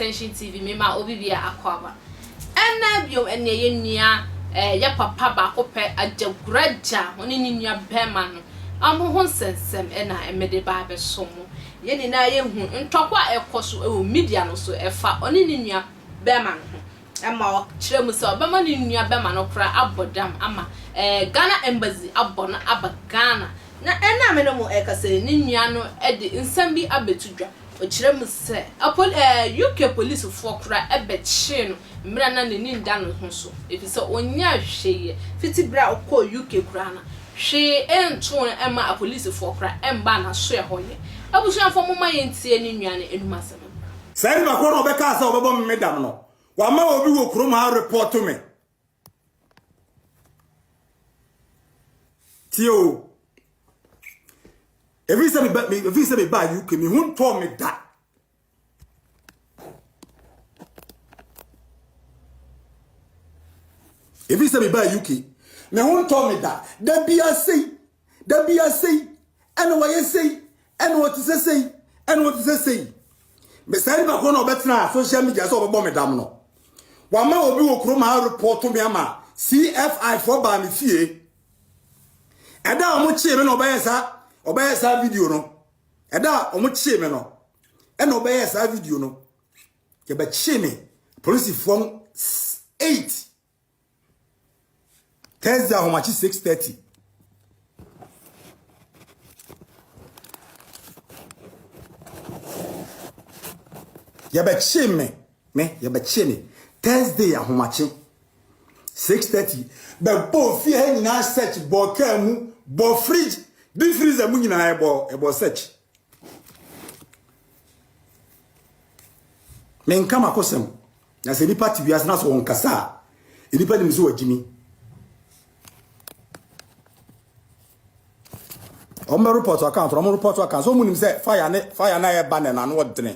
Attention TV me ma obi bia akwaba ena bio ene ye nua ya papa ba ko pe agaguraja oni ni nua bema no amoho sensem ena emede ba be so mo ye ni na ye hu ntokwa ekoso e media no so efa oni ni nua bema no ema o kire mu se obema ni nua bema no kra abodam ama Ghana embassy abona aba Ghana na ena me no mo ekase ni nua no e de nsam bi abetudwa o kire mu se UK police for kra ebeche no mra na ni nda no ho so efise onya hweye fiti bra okọ UK kra na hwe ento ema police for kra emba na so e hoye abusuan fo moma yentie ni nua ne enuma sema sai ba ko no be ka sa obebo medam no wa ma obi wo krom ha report to me tio every say me ba UK me hun to me da every say me ba UK me hun to me da bia sei and why say and what is say and what is say me say ba ko no betra social media so obebo me dam no wa ma obi wo krom ha report to me ama CFI for ba me fie eda omo chie me no obeyesa video no eda omo chie me no e no obeyesa video no ke ba chie me police from 8 Thursday how much 6:30 ya ba chie me ya ba chie me Thursday how much 6:30 ba bo fie ha nyina search bo ka mu bo fridge di freezer mu nyina ebo search men kama kosem na se nipa ti bias na so won kasa nipa ni so wagimi o me report account o mo report account so mu nim se fire na e ba na no wodene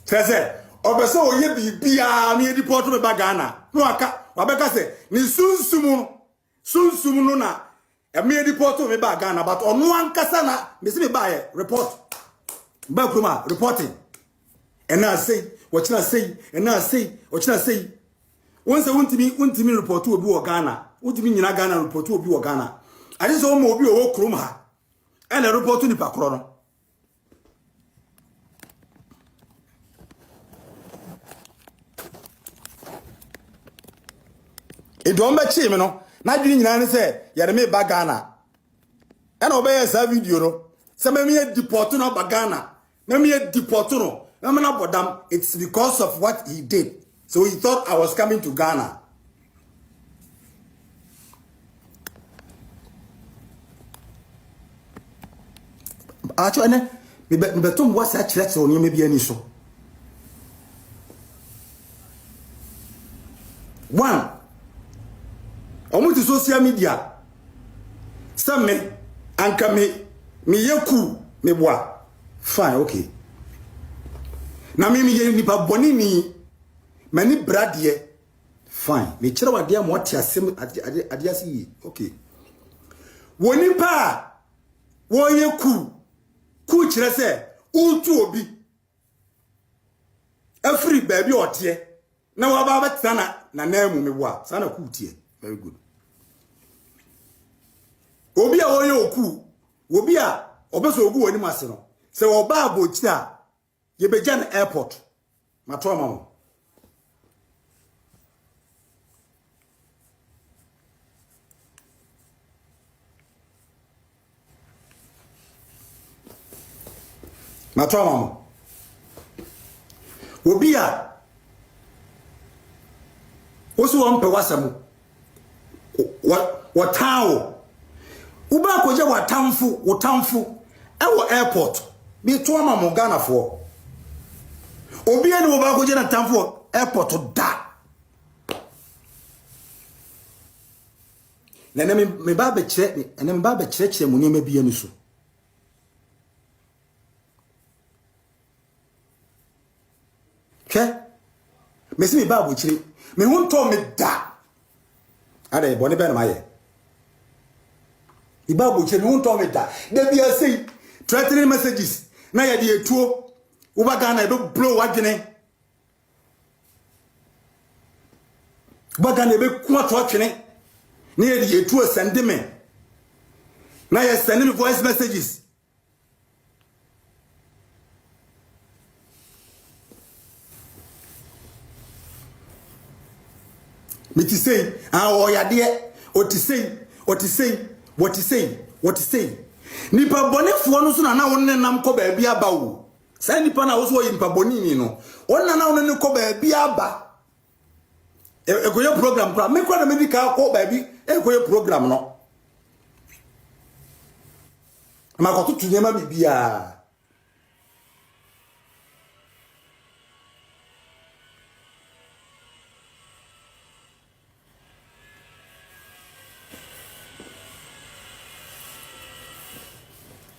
tese obeso oye bibia na report me ba Ghana no aka wabeka se ni sunsumu no na me report me ba Ghana but onu ankasa na me se me ba report ba kuma reporting and na say what na say and na say what na say once untimi report obi wo Ghana untimi nyina Ghana report obi wo Ghana ade so mo obi wo krom ha e na report ni pakro no e do mba chi me no na dwini nyina ne se yare me ba Ghana e na obeyesa video no se me deport no ba Ghana na me deport no na me na bodam it's because of what he did so he thought I was coming to Ghana acho ene me betom wa sa chire che onye me bia ni so one omuti social media same anka me yeku me boa fine okay na me ye nipa boni ni mani bradie fine me kire wade am wote asem ade asi okay woni pa wo yeku ku kire se untu obi afri baabi ote na wa ba betana na namu me boa sana ku tie very good obi a oye oku obi a obeso ogu woni mase no se oba abokira ye beja na airport mato mama obi a oso won pe wasamu watawo uba koje watamfu ewo airport bi to mama Ghana fo obi ene uba koje na tamfu airport da na me ba be kire ene me ba be kire mu ne ma bia ni so ke me si me ba bo kire me hun to me da ade boni be na maye ibabu che me hun to me da bia say threatening messages na ya de etuo Ubagana ebe blow wadwene. Ubagana ebe kuma to atwene. Na ye tu send me. Na ye send me voice messages. Me ti say, o ya de o ti say, what you say. Nipa bonefo no so na wonnenam ko ba bia ba wo. Say nipa na wo so nipa bonini no. Wonna na wonne ko ba bia ba. Ekoye program kra me kwa na medical ko ba bi ekoye program no. Ma ko tutu nyema bibia.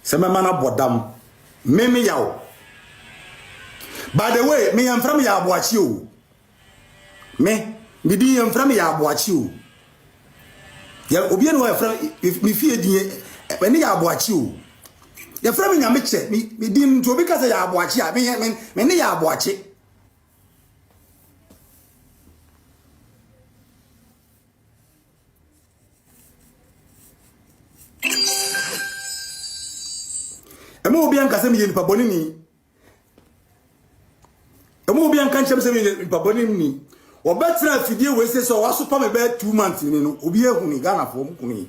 Sememana bodam meme yawo. By the way, me am from ya aboachi o. Me di am from ya aboachi o. Ya obi ene wa from me fie din e ne ya aboachi o. Ya from nya me che me di nto obi kasa ya aboachi a me ne ya aboachi. Emo obi an kasa me nipa bonini. Emo obi an kan chem se me nipa bonini. Obetra fidie we se so waso pa me be 2 months ni no obi ehu ni Ghana fo mkuni.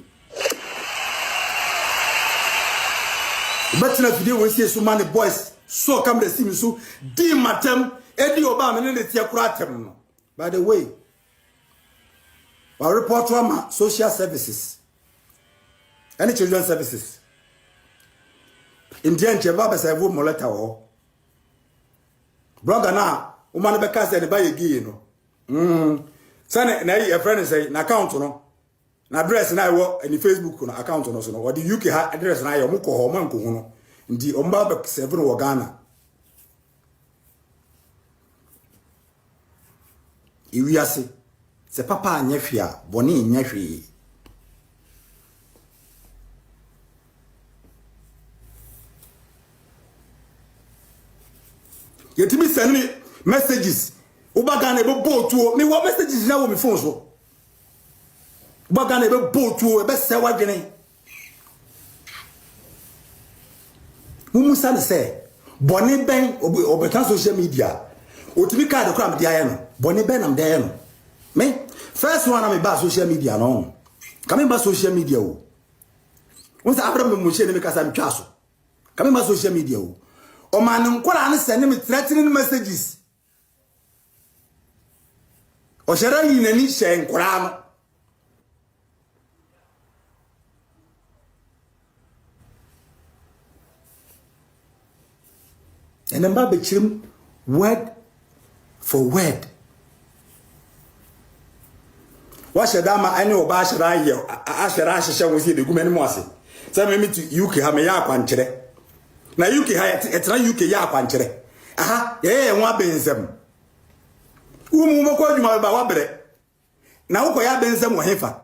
Obetra fidie we se so man boys so come the see me so di matem edi oba me ne tie kura atem no. By the way, our report to social services and children services. Indian cheva besa vu moleta wo. Brother na o man be ka se ne ba yegi no. Sane na your friend say na account no. Na address na wo any Facebook no account no so no. What the UK address na yo mo ko ho man ko hu no. Ndi o mba be se vu wo Ghana. Iwiase se papa anyahwia boni nyahwe. Yetimi send me messages. Ubagana ebe botuo. Me what messages na wo me phone so. Ubagana ebe botuo ebe se wadwene. Mumusa ne se boni ben obekan social media. Otimi card kra me dia no. Boni ben am dia no. Me first one am ba social media no. Kame ba social media o. Wonsa Abraham me muhye ne me kasa ntwa so. Kame ba social media o. O man nkola ne send me threatening messages. O shara yi nani she nkola no. And then ba chirim word for word. Wa shadama ani oba shara ye ashara ahye wosi de gumani mo ase. Say me to UK ha me ya kwankere. Na UK ha etra UK ya kwankere. Aha ye nwa benzem. Umu mo ko adwuma ba wa bere. Na wo ko ya benzem wo hefa.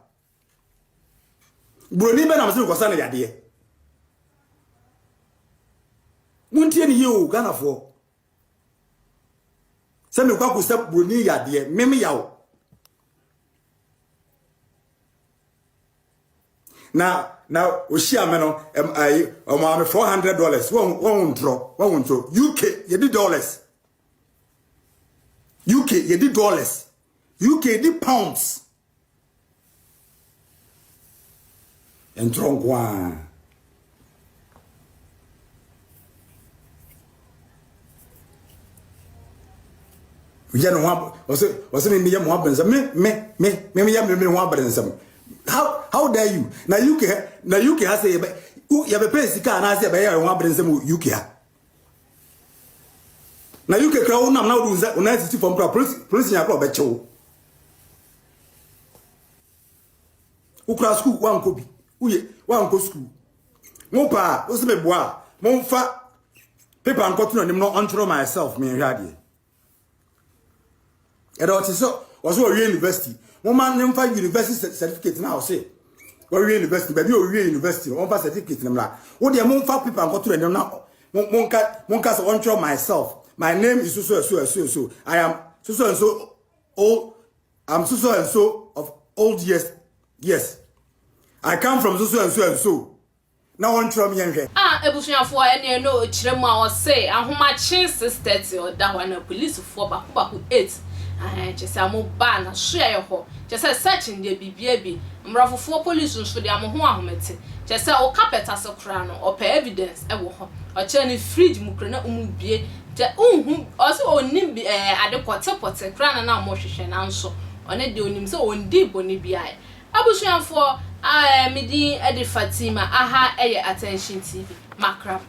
Broni be na mse ko sa na yade. Muntie ni yo Ghana fo. Se me kwa ko se broni yade meme yawo. Na oshia me no am $400 won tro UK ye di dollars UK ye di dollars UK di pounds entron kwa uja no wase me ya mo abenza me ya me ho abenza. How dare you? Na UK has say you be pay sika na say be ya ho abenza mu UK ha. Na UK kra unam na do una city from police nya kra be chewo. Ukra school wan ko bi. Uye wan ko school. Mo pa o se me boa. Mo mfa paper anko tunu nim no ontro myself me hwade. E do so was we university. Mo man mfa university certificate na o say. We university, baby o university, on pass certificate na. Wo de mo mfa paper anko tunu nim na Monka so control myself. My name is so. I am so and so old. I'm so and so of old years. Yes. I come from so and so. Now one try me here. Ebusuafo ene no chiremu a o say ahomache 630 o da wa na police fo baku 8. Chese amu ba na so ye ho. Chese searching de bibia bi. Mrafofo police nso de amu ho ahomete. Chese o carpet asokra no o pe evidence e wo ho. O che ni fridge mu kra na bie. Je unhu o se onim bi ade pote kra na mo hwehwe na nso. One de onim se ondi boni bia. Abusuafo Midi Edi Fatima aha eye Attention TV Makrab